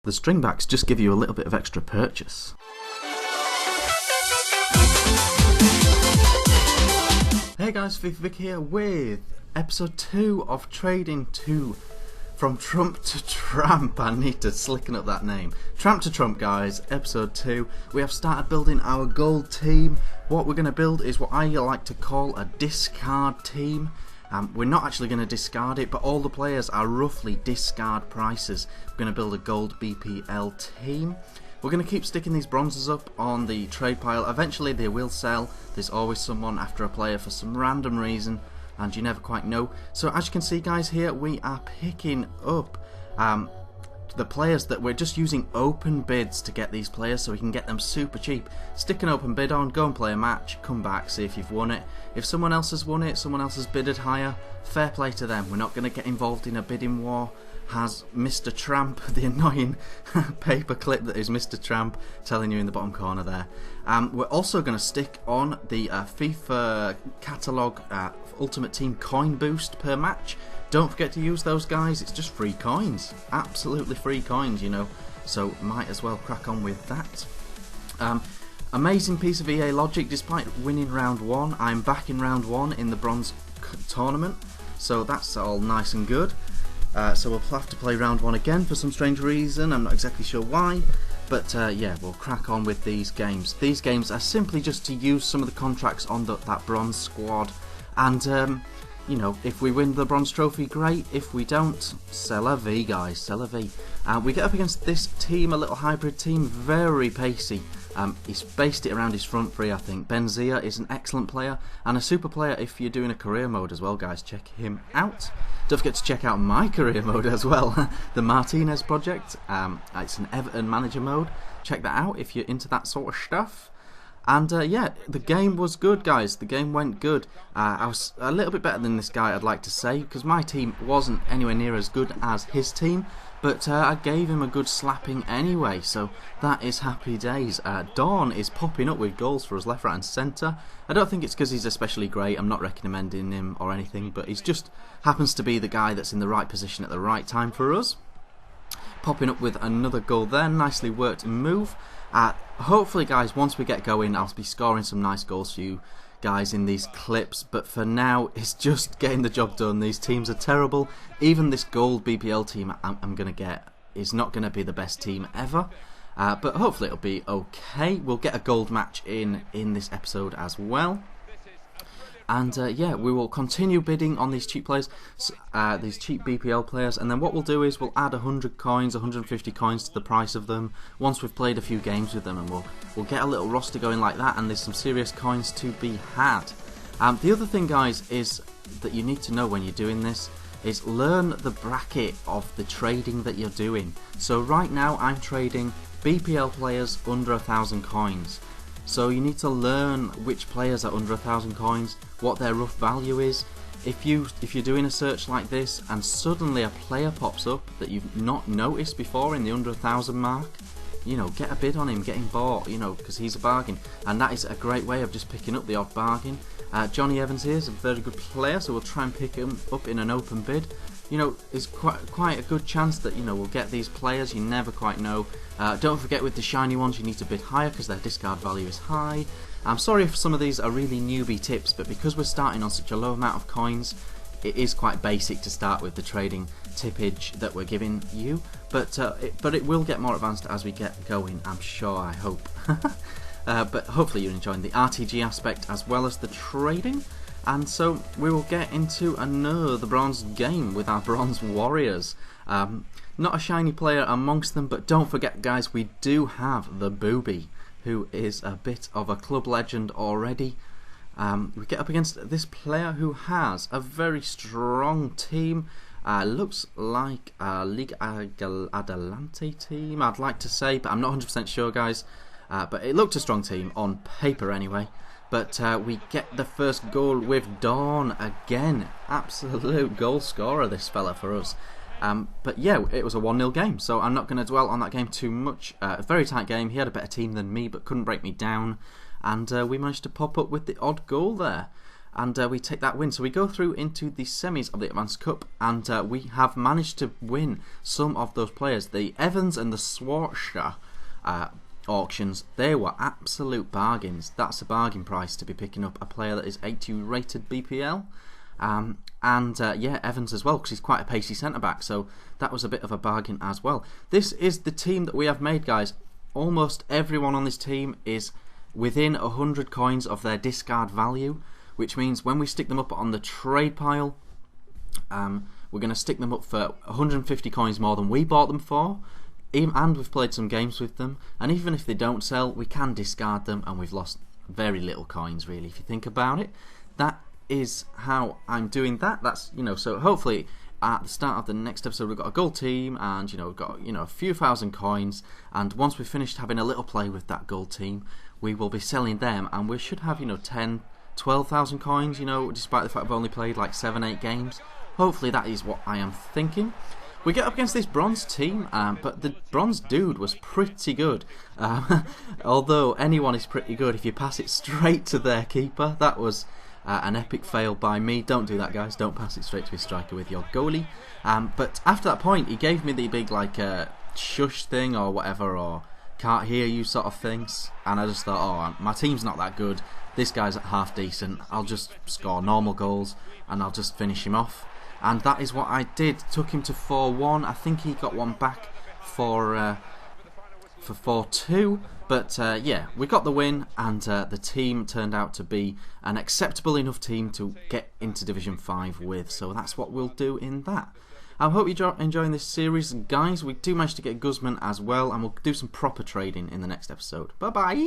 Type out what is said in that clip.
The stringbacks just give you a little bit of extra purchase. Hey guys, FIFA Vic here with episode 2 of Trading 2. From Trump to Tramp. I need to slicken up that name. Tramp to Trump, guys, episode 2. We have started building our gold team. What we're going to build is what I like to call a discard team. We're not actually going to discard it, but all the players are roughly discard prices. We're going to build a gold BPL team. We're going to keep sticking these bronzes up on the trade pile. Eventually they will sell. There's always someone after a player for some random reason, and you never quite know. So as you can see, guys, here we are picking up the players that we're just using open bids to get these players, so we can get them super cheap. Stick an open bid on, go and play a match, come back, see if you've won it. If someone else has won it, someone else has bidded higher, fair play to them. We're not going to get involved in a bidding war. Has Mr. Tramp, the annoying paper clip that is Mr. Tramp telling you in the bottom corner there. We're also going to stick on the FIFA catalogue Ultimate Team coin boost per match. Don't forget to use those, guys. It's just free coins. Absolutely free coins, you know. So might as well crack on with that. Amazing piece of EA logic. Despite winning round 1, I'm back in round 1 in the bronze tournament. So that's all nice and good. So we'll have to play round 1 again for some strange reason. I'm not exactly sure why. But yeah, we'll crack on with these games. These games are simply just to use some of the contracts on that bronze squad. And you know, if we win the bronze trophy, great. If we don't, c'est la vie, guys, c'est la vie. We get up against this team, a little hybrid team, very pacey. He's based it around his front three, I think. Benzia is an excellent player, and a super player if you're doing a career mode as well, guys. Check him out. Don't forget to check out my career mode as well, the Martinez project. It's an Everton manager mode. Check that out if you're into that sort of stuff. And yeah, the game was good, guys. The game went good. I was a little bit better than this guy, I'd like to say, because my team wasn't anywhere near as good as his team. But I gave him a good slapping anyway, so that is happy days. Dawn is popping up with goals for us left, right and centre. I don't think it's because he's especially great. I'm not recommending him or anything, but he's just happens to be the guy that's in the right position at the right time for us. Popping up with another goal there. Nicely worked move. Hopefully, guys, once we get going, I'll be scoring some nice goals for you guys in these clips, but for now it's just getting the job done. These teams are terrible. Even this gold BPL team I'm going to get is not going to be the best team ever, but hopefully it'll be okay. We'll get a gold match in this episode as well. And yeah, we will continue bidding on these cheap players, these cheap BPL players, and then what we'll do is we'll add 100 coins, 150 coins to the price of them once we've played a few games with them, and we'll get a little roster going like that, and there's some serious coins to be had. The other thing, guys, is that you need to know when you're doing this is learn the bracket of the trading that you're doing. So right now I'm trading BPL players under 1,000 coins. So you need to learn which players are under 1,000 coins, what their rough value is. If you're doing a search like this and suddenly a player pops up that you've not noticed before in the under 1,000 mark, you know, get a bid on him, get him bought, you know, because he's a bargain. And that is a great way of just picking up the odd bargain. Johnny Evans here is a very good player, so we'll try and pick him up in an open bid. You know, it's quite a good chance that, you know, we'll get these players. You never quite know. Don't forget, with the shiny ones you need to bid higher because their discard value is high. I'm sorry if some of these are really newbie tips, but because we're starting on such a low amount of coins, it is quite basic to start with the trading tippage that we're giving you. But it will get more advanced as we get going, I'm sure, I hope. But hopefully you're enjoying the RTG aspect as well as the trading. And so we will get into another bronze game with our bronze warriors. Not a shiny player amongst them, but don't forget, guys, we do have the Booby, who is a bit of a club legend already. We get up against this player who has a very strong team. Looks like a Liga Adelante team, I'd like to say, but I'm not 100% sure, guys. But it looked a strong team on paper anyway. But we get the first goal with Dawn again. Absolute goal scorer, this fella, for us. But yeah, it was a 1-0 game, so I'm not going to dwell on that game too much. A very tight game. He had a better team than me, but couldn't break me down. And we managed to pop up with the odd goal there. and we take that win. So we go through into the semis of the Advanced Cup, and we have managed to win some of those players. The Evans and the Schwarzer auctions, they were absolute bargains. That's a bargain price to be picking up a player that is 82 rated BPL. Yeah, Evans as well, because he's quite a pacey centre-back, so that was a bit of a bargain as well. This is the team that we have made, guys. Almost everyone on this team is within 100 coins of their discard value, which means when we stick them up on the trade pile, we're going to stick them up for 150 coins more than we bought them for, and we've played some games with them, and even if they don't sell, we can discard them, and we've lost very little coins, really, if you think about it. That is how I'm doing that. That's, so hopefully at the start of the next episode we've got a gold team, and we've got a few thousand coins, and once we've finished having a little play with that gold team, we will be selling them, and we should have 10-12,000 coins, despite the fact we've only played like 7-8 games. Hopefully that is what I am thinking. We get up against this bronze team, but the bronze dude was pretty good. Although anyone is pretty good if you pass it straight to their keeper. That was an epic fail by me. Don't do that, guys. Don't pass it straight to his striker with your goalie. But after that point, he gave me the big shush thing or whatever, or can't hear you sort of things. And I just thought, oh, my team's not that good. This guy's at half decent. I'll just score normal goals and I'll just finish him off. And that is what I did. Took him to 4-1. I think he got one back for 4-2. But yeah, we got the win, and the team turned out to be an acceptable enough team to get into Division 5 with. So that's what we'll do in that. I hope you're enjoying this series, guys. We do manage to get Guzman as well, and we'll do some proper trading in the next episode. Bye-bye.